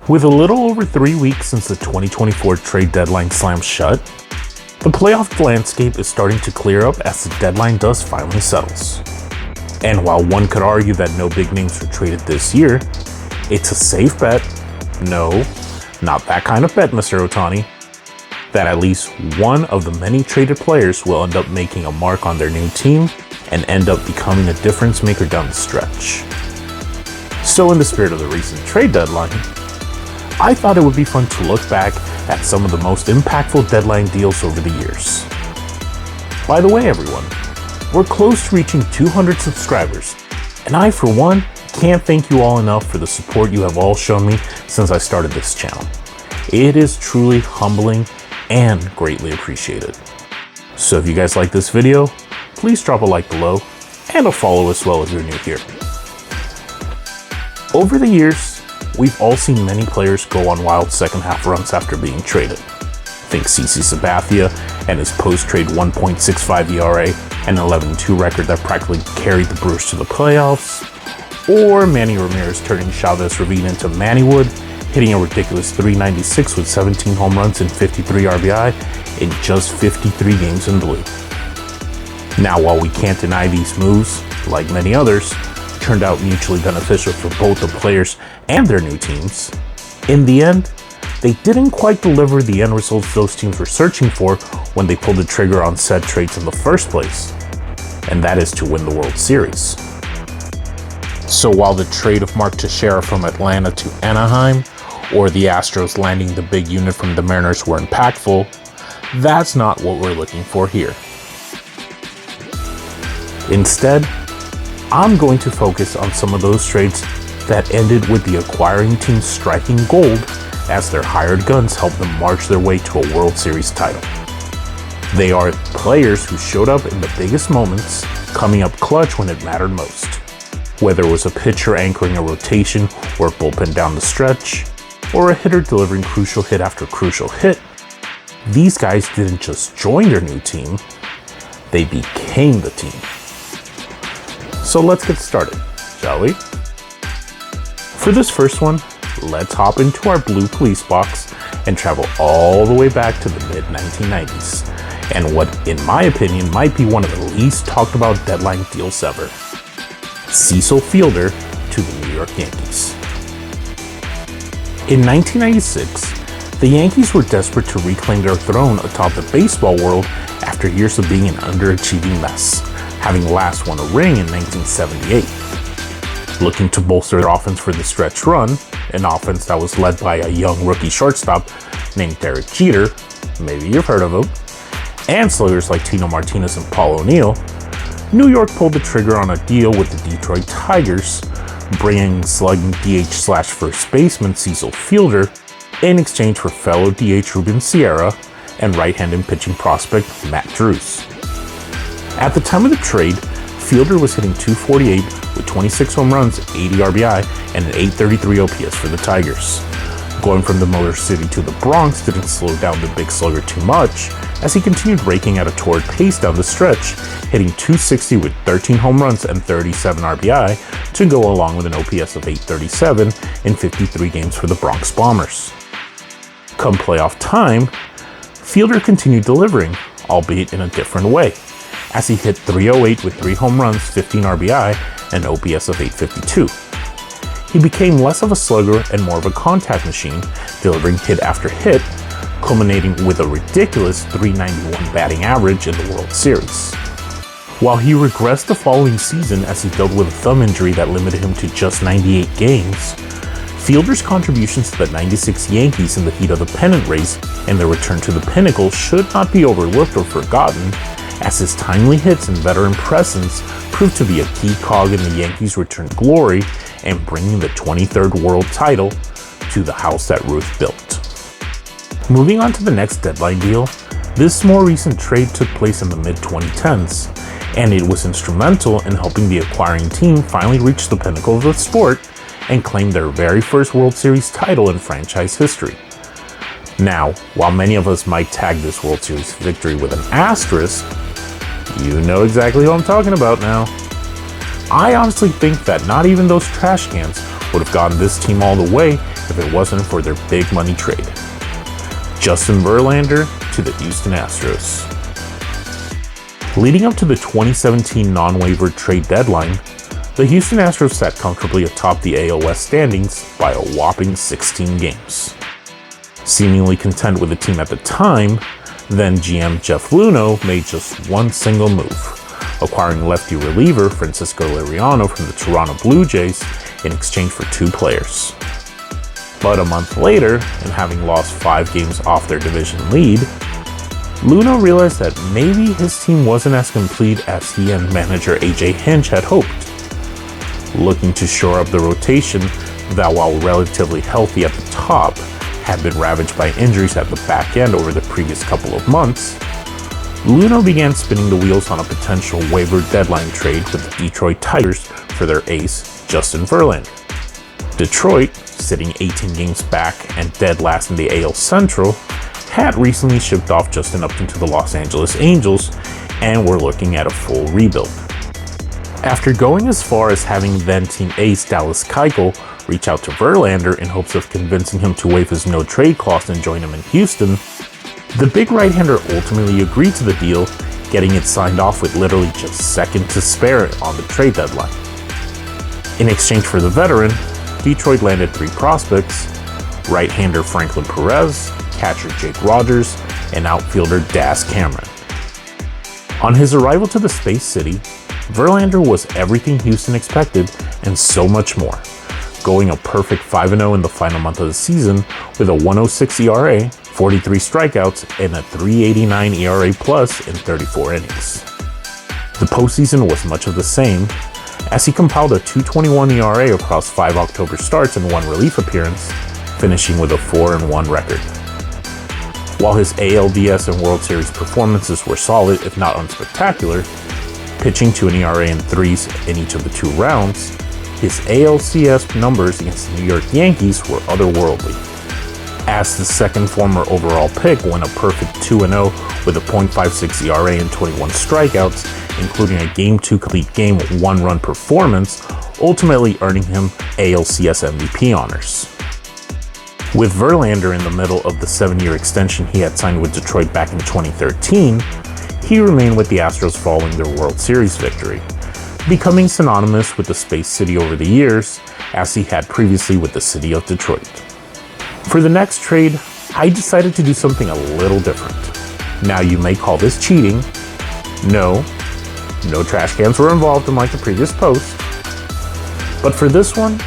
With a little over 3 weeks since the 2024 trade deadline slams shut, the playoff landscape is starting to clear up as the deadline dust finally settles. And while one could argue that no big names were traded this year, it's a safe bet, no, not that kind of bet, Mr. Ohtani, that at least one of the many traded players will end up making a mark on their new team and end up becoming a difference maker down the stretch. So in the spirit of the recent trade deadline, I thought it would be fun to look back at some of the most impactful deadline deals over the years. By the way, everyone, we're close to reaching 200 subscribers, and I, for one, can't thank you all enough for the support you have all shown me since I started this channel. It is truly humbling and greatly appreciated. So if you guys like this video, please drop a like below and a follow as well if you're new here. Over the years, we've all seen many players go on wild second half runs after being traded. Think CC Sabathia and his post-trade 1.65 ERA and 11-2 record that practically carried the Brewers to the playoffs, or Manny Ramirez turning Chavez Ravine into Manny Wood, hitting a ridiculous .396 with 17 home runs and 53 RBI in just 53 games in the league. Now, while we can't deny these moves, like many others, turned out mutually beneficial for both the players and their new teams, in the end, they didn't quite deliver the end results those teams were searching for when they pulled the trigger on said trades in the first place, and that is to win the World Series. So while the trade of Mark Teixeira from Atlanta to Anaheim, or the Astros landing the big unit from the Mariners were impactful, that's not what we're looking for here. Instead, I'm going to focus on some of those trades that ended with the acquiring team striking gold as their hired guns helped them march their way to a World Series title. They are players who showed up in the biggest moments, coming up clutch when it mattered most. Whether it was a pitcher anchoring a rotation or a bullpen down the stretch, or a hitter delivering crucial hit after crucial hit, these guys didn't just join their new team, they became the team. So let's get started, shall we? For this first one, let's hop into our blue police box and travel all the way back to the mid-1990s, and what, in my opinion, might be one of the least talked about deadline deals ever. Cecil Fielder to the New York Yankees. In 1996, the Yankees were desperate to reclaim their throne atop the baseball world after years of being an underachieving mess, having last won a ring in 1978. Looking to bolster their offense for the stretch run, an offense that was led by a young rookie shortstop named Derek Jeter, maybe you've heard of him, and sluggers like Tino Martinez and Paul O'Neill, New York pulled the trigger on a deal with the Detroit Tigers, bringing slugging DH/first baseman Cecil Fielder in exchange for fellow DH Ruben Sierra and right-handed pitching prospect Matt Drews. At the time of the trade, Fielder was hitting .248 with 26 home runs, 80 RBI, and an .833 OPS for the Tigers. Going from the Motor City to the Bronx didn't slow down the big slugger too much, as he continued raking at a torrid pace down the stretch, hitting .260 with 13 home runs and 37 RBI to go along with an OPS of .837 in 53 games for the Bronx Bombers. Come playoff time, Fielder continued delivering, albeit in a different way, as he hit .308 with 3 home runs, 15 RBI, and an OPS of .852. He became less of a slugger and more of a contact machine, delivering hit after hit, culminating with a ridiculous .391 batting average in the World Series. While he regressed the following season as he dealt with a thumb injury that limited him to just 98 games, Fielder's contributions to the '96 Yankees in the heat of the pennant race and their return to the pinnacle should not be overlooked or forgotten, as his timely hits and veteran presence proved to be a key cog in the Yankees' return glory and bringing the 23rd world title to the house that Ruth built. Moving on to the next deadline deal, this more recent trade took place in the mid-2010s, and it was instrumental in helping the acquiring team finally reach the pinnacle of the sport and claim their very first World Series title in franchise history. Now, while many of us might tag this World Series victory with an asterisk, you know exactly who I'm talking about now. I honestly think that not even those trash cans would have gotten this team all the way if it wasn't for their big money trade. Justin Verlander to the Houston Astros. Leading up to the 2017 non-waiver trade deadline, the Houston Astros sat comfortably atop the AL West standings by a whopping 16 games. Seemingly content with the team at the time, then GM Jeff Luhnow made just one single move, acquiring lefty reliever Francisco Liriano from the Toronto Blue Jays in exchange for 2 players. But a month later, and having lost 5 games off their division lead, Luhnow realized that maybe his team wasn't as complete as he and manager AJ Hinch had hoped. Looking to shore up the rotation that, while relatively healthy at the top, had been ravaged by injuries at the back end over the previous couple of months, Luhnow began spinning the wheels on a potential waiver deadline trade with the Detroit Tigers for their ace, Justin Verlander. Detroit, sitting 18 games back and dead last in the AL Central, had recently shipped off Justin Upton to the Los Angeles Angels and were looking at a full rebuild. After going as far as having then-team ace Dallas Keuchel reach out to Verlander in hopes of convincing him to waive his no-trade clause and join him in Houston, the big right-hander ultimately agreed to the deal, getting it signed off with literally just seconds to spare on the trade deadline. In exchange for the veteran, Detroit landed 3 prospects: right-hander Franklin Perez, catcher Jake Rogers, and outfielder Daz Cameron. On his arrival to the Space City, Verlander was everything Houston expected and so much more, going a perfect 5-0 in the final month of the season with a 1.06 ERA, 43 strikeouts, and a 3.89 ERA plus in 34 innings. The postseason was much of the same, as he compiled a 2.21 ERA across 5 October starts and 1 relief appearance, finishing with a 4-1 record. While his ALDS and World Series performances were solid, if not unspectacular, pitching to an ERA in 3s in each of the 2 rounds, his ALCS numbers against the New York Yankees were otherworldly. As the second former overall pick went a perfect 2-0 with a .56 ERA and 21 strikeouts, including a Game 2 complete game 1-run performance, ultimately earning him ALCS MVP honors. With Verlander in the middle of the 7-year extension he had signed with Detroit back in 2013, he remained with the Astros following their World Series victory, becoming synonymous with the Space City over the years, as he had previously with the city of Detroit. For the next trade, I decided to do something a little different. Now, you may call this cheating. No trash cans were involved unlike the previous post. But for this one,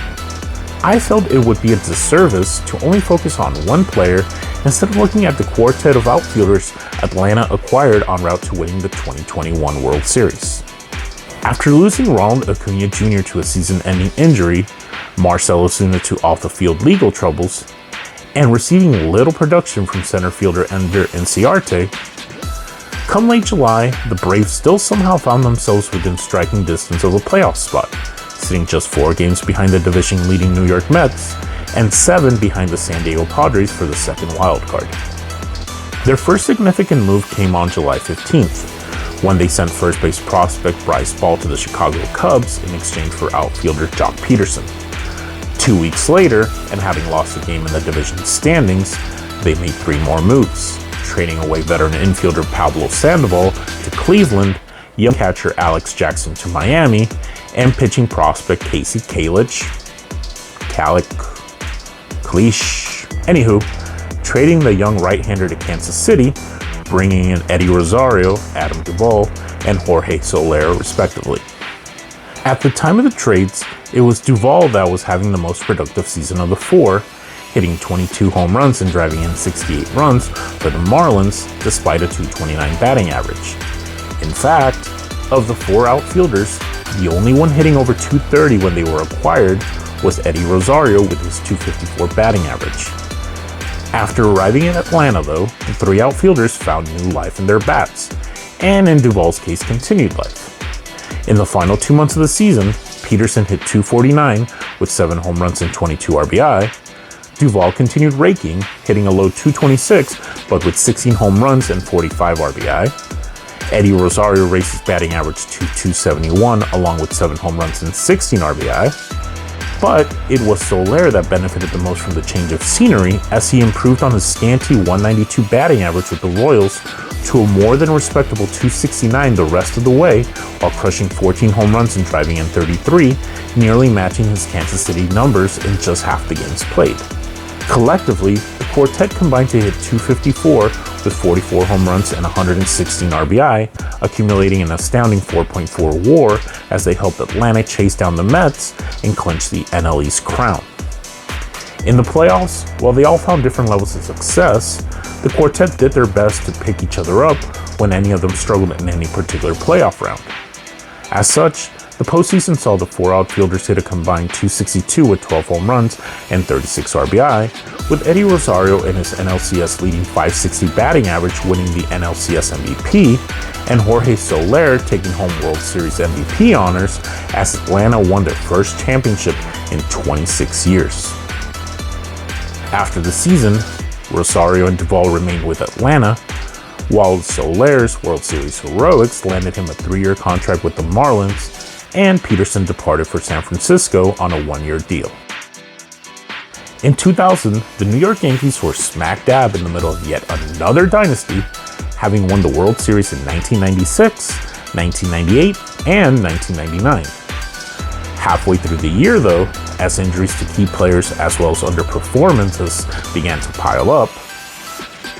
I felt it would be a disservice to only focus on one player instead of looking at the quartet of outfielders Atlanta acquired en route to winning the 2021 World Series. After losing Ronald Acuna Jr. to a season-ending injury, Marcell Ozuna to off-the-field legal troubles, and receiving little production from center fielder Ender Inciarte, come late July, the Braves still somehow found themselves within striking distance of a playoff spot, sitting just 4 games behind the division-leading New York Mets and 7 behind the San Diego Padres for the second wildcard. Their first significant move came on July 15th, when they sent first base prospect Bryce Ball to the Chicago Cubs in exchange for outfielder Jock Peterson. 2 weeks later, and having lost a game in the division standings, they made 3 more moves, trading away veteran infielder Pablo Sandoval to Cleveland, young catcher Alex Jackson to Miami, and pitching prospect Casey trading the young right-hander to Kansas City, bringing in Eddie Rosario, Adam Duvall, and Jorge Soler respectively. At the time of the trades, it was Duvall that was having the most productive season of the 4, hitting 22 home runs and driving in 68 runs for the Marlins despite a .229 batting average. In fact, of the 4 outfielders, the only one hitting over .230 when they were acquired was Eddie Rosario with his .254 batting average. After arriving in Atlanta, though, the 3 outfielders found new life in their bats, and in Duvall's case, continued life. In the final 2 months of the season, Peterson hit .249 with 7 home runs and 22 RBI. Duvall continued raking, hitting a low .226, but with 16 home runs and 45 RBI. Eddie Rosario raised his batting average to .271 along with 7 home runs and 16 RBI. But it was Soler that benefited the most from the change of scenery, as he improved on his scanty 192 batting average with the Royals to a more than respectable 269 the rest of the way, while crushing 14 home runs and driving in 33, nearly matching his Kansas City numbers in just half the games played. Collectively, the quartet combined to hit 254 with 44 home runs and 116 RBI, accumulating an astounding 4.4 WAR as they helped Atlanta chase down the Mets and clinch the NL East crown. In the playoffs, while they all found different levels of success, the quartet did their best to pick each other up when any of them struggled in any particular playoff round. As such, the postseason saw the four outfielders hit a combined 262 with 12 home runs and 36 RBI, with Eddie Rosario in his NLCS leading 560 batting average winning the NLCS MVP, and Jorge Soler taking home World Series MVP honors as Atlanta won their first championship in 26 years. After the season, Rosario and Duvall remained with Atlanta, while Soler's World Series heroics landed him a 3-year contract with the Marlins, and Peterson departed for San Francisco on a 1-year deal. In 2000, the New York Yankees were smack dab in the middle of yet another dynasty, having won the World Series in 1996, 1998, and 1999. Halfway through the year, though, as injuries to key players as well as underperformances began to pile up,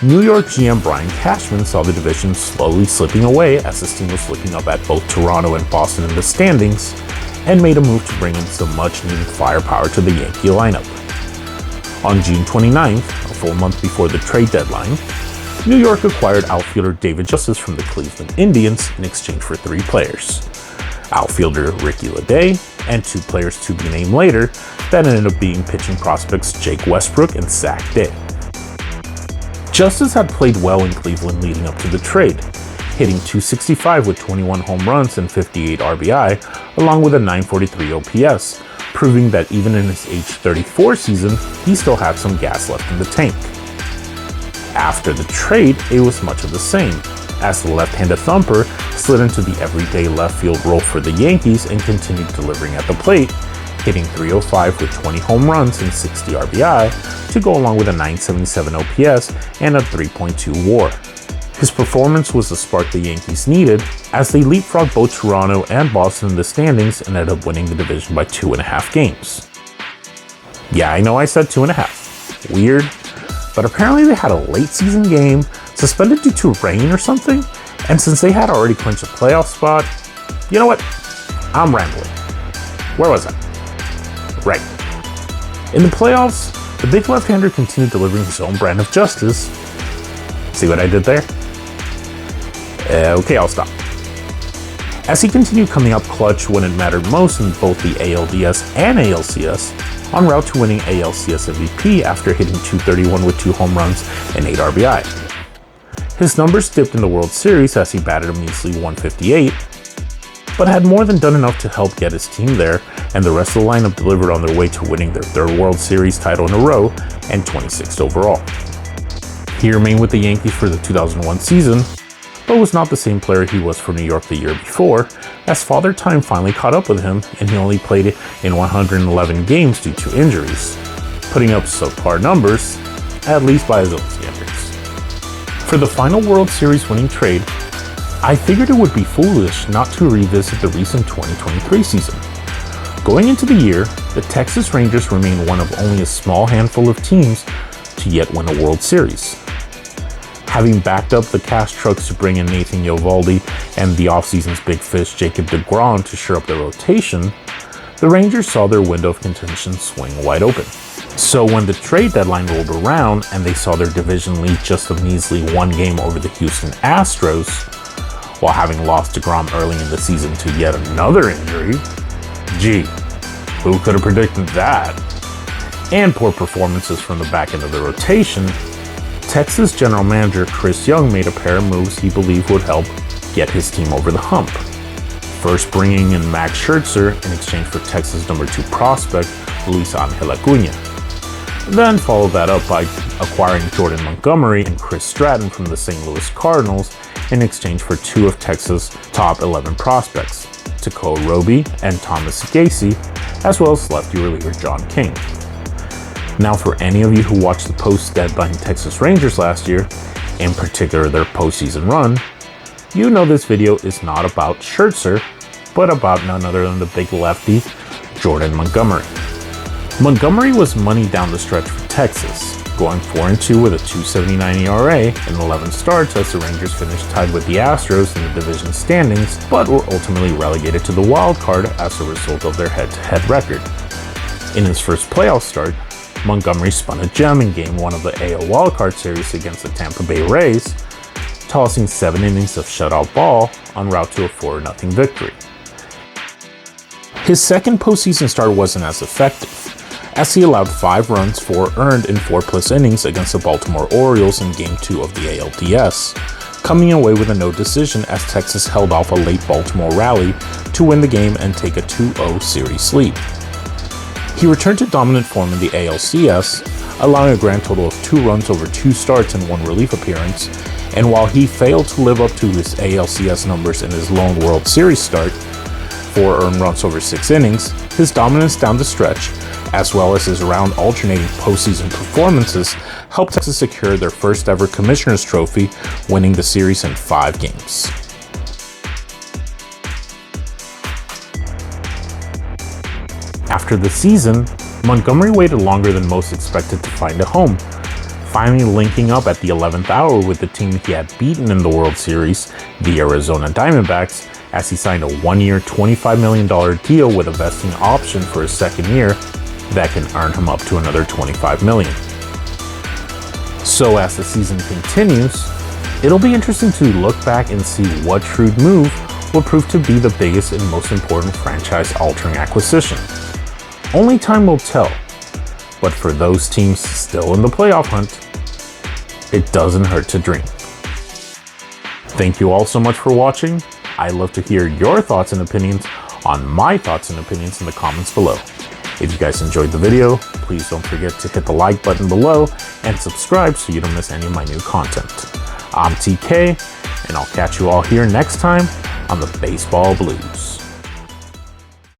New York GM Brian Cashman saw the division slowly slipping away as his team was looking up at both Toronto and Boston in the standings, and made a move to bring in some much-needed firepower to the Yankee lineup. On June 29th, a full month before the trade deadline, New York acquired outfielder David Justice from the Cleveland Indians in exchange for 3 players: outfielder Ricky Leday and 2 players to be named later that ended up being pitching prospects Jake Westbrook and Zach Day. Justice had played well in Cleveland leading up to the trade, hitting .265 with 21 home runs and 58 RBI, along with a .943 OPS, proving that even in his age 34 season, he still had some gas left in the tank. After the trade, it was much of the same, as the left-handed thumper slid into the everyday left field role for the Yankees and continued delivering at the plate, hitting .305 with 20 home runs and 60 RBI to go along with a .977 OPS and a 3.2 WAR. His performance was the spark the Yankees needed as they leapfrogged both Toronto and Boston in the standings and ended up winning the division by 2.5 games. Yeah, I know I said 2.5. Weird. But apparently they had a late season game suspended due to rain or something, and since they had already clinched a playoff spot, you know what? I'm rambling. Where was I? Right. In the playoffs, the big left-hander continued delivering his own brand of justice. See what I did there? Okay, I'll stop. As he continued coming up clutch when it mattered most in both the ALDS and ALCS, en route to winning ALCS MVP after hitting .231 with 2 home runs and 8 RBI. His numbers dipped in the World Series as he batted a measly .158, but had more than done enough to help get his team there, and the rest of the lineup delivered on their way to winning their 3rd World Series title in a row and 26th overall. He remained with the Yankees for the 2001 season, but was not the same player he was for New York the year before, as Father Time finally caught up with him and he only played in 111 games due to injuries, putting up subpar numbers, at least by his own standards. For the final World Series winning trade, I figured it would be foolish not to revisit the recent 2023 season. Going into the year, the Texas Rangers remain one of only a small handful of teams to yet win a World Series. Having backed up the cash trucks to bring in Nathan Eovaldi and the offseason's big fish Jacob deGrom to shore up their rotation, the Rangers saw their window of contention swing wide open. So when the trade deadline rolled around and they saw their division lead just a measly 1 game over the Houston Astros, while having lost deGrom early in the season to yet another injury, gee, who could have predicted that? And poor performances from the back end of the rotation, Texas general manager Chris Young made a pair of moves he believed would help get his team over the hump. First bringing in Max Scherzer in exchange for Texas number 2 prospect Luis Angel Acuña. Then followed that up by acquiring Jordan Montgomery and Chris Stratton from the St. Louis Cardinals in exchange for 2 of Texas' top 11 prospects, Tekoa Roby and Thomas Gacy, as well as lefty reliever John King. Now, for any of you who watched the post-deadline Texas Rangers last year, in particular their postseason run, you know this video is not about Scherzer, but about none other than the big lefty, Jordan Montgomery. Montgomery was money down the stretch for Texas, going 4-2 with a 2.79 ERA in 11 starts as the Rangers finished tied with the Astros in the division standings, but were ultimately relegated to the wild card as a result of their head-to-head record. In his first playoff start, Montgomery spun a gem in Game 1 of the AL wildcard series against the Tampa Bay Rays, tossing 7 innings of shutout ball en route to a 4-0 victory. His second postseason start wasn't as effective, as he allowed 5 runs, 4 earned in 4+ innings against the Baltimore Orioles in Game 2 of the ALDS, coming away with a no decision as Texas held off a late Baltimore rally to win the game and take a 2-0 series lead. He returned to dominant form in the ALCS, allowing a grand total of 2 runs over 2 starts and 1 relief appearance, and while he failed to live up to his ALCS numbers in his lone World Series start, 4 earned runs over 6 innings, his dominance down the stretch, as well as his round alternating postseason performances, helped Texas secure their first ever Commissioner's Trophy, winning the series in 5 games. After the season, Montgomery waited longer than most expected to find a home, finally linking up at the 11th hour with the team he had beaten in the World Series, the Arizona Diamondbacks, as he signed a 1-year, $25 million deal with a vesting option for his second year that can earn him up to another $25 million. So as the season continues, it'll be interesting to look back and see what shrewd move will prove to be the biggest and most important franchise-altering acquisition. Only time will tell, but for those teams still in the playoff hunt, it doesn't hurt to dream. Thank you all so much for watching. I'd love to hear your thoughts and opinions on my thoughts and opinions in the comments below. If you guys enjoyed the video, please don't forget to hit the like button below and subscribe so you don't miss any of my new content. I'm TK, and I'll catch you all here next time on the Baseball Blues.